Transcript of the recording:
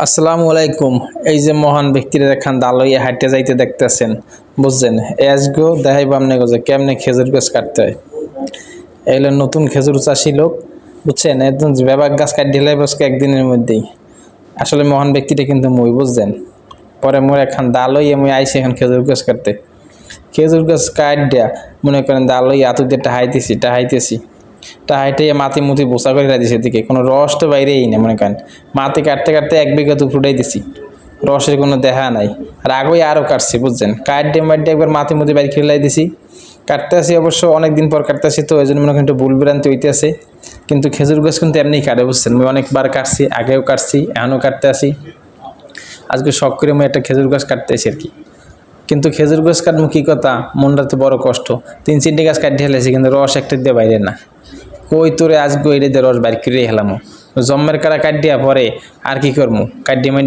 আসসালামু আলাইকুম। এই যে মহান ব্যক্তিরা এখান দালইয়া হাঁটতে যাইতে দেখতেছেন, বুঝছেন? আজগো দেখাইব আপনাকে যে কেমনে খেজুর গাছ কাটতে হয়। এগুলো নতুন খেজুর চাষি লোক, বুঝছেন? একদম বেবাক গাছ কাটিয়ে দিলে বসকে একদিনের মধ্যেই। আসলে মহান ব্যক্তিটা কিন্তু মুই, বুঝছেন? পরে মোর এখন দালইয়া মুই আইসি এখন খেজুর গাছ কাটতে। খেজুর গাছ কাট দেয়া মনে করেন দালইয়া আতুর দিয়ে টাহাইতেছি টাহাইটে মাটি মুটি বোসা করে দিছে দিকে কোনো রস তো বাইরেই না। মনে করেন মাটি কাটতে কাটতে 1 বিঘা তো ফুটাই দিছি, রসের কোনো দেখা নাই। আর আগেই আরও কাটছি, বুঝছেন? কাটতে মাটি একবার মাটি মুটি বাইরে খেলাই দিছি। কাটতে আসি অবশ্য অনেকদিন পর কাটতে আসি, তো ওই জন্য মনে করেন একটু ভুল ভ্রান্তি হইতে আছে। কিন্তু খেজুর গাছ কিন্তু এমনি কাটে, বুঝছেন? আমি অনেকবার কাটছি, আগেও কাটছি, এখনও কাটতে আসি। আজকে শখ করে আমি একটা খেজুর গাছ কাটতে আসি আর কি। কিন্তু খেজুর গাছ কাটবো কি কথা, মনটা তো বড় কষ্ট। 3-4টে গাছ কাটিয়ে ফেলেছি, কিন্তু রস একটা দিয়ে বাইরে না। কই তোরে আজকে এড়ে দিয়ে রস বাইর করে হেলামো, জম্মের কাটা কাটিয়া পরে আর কি করবো, কাটিয়ে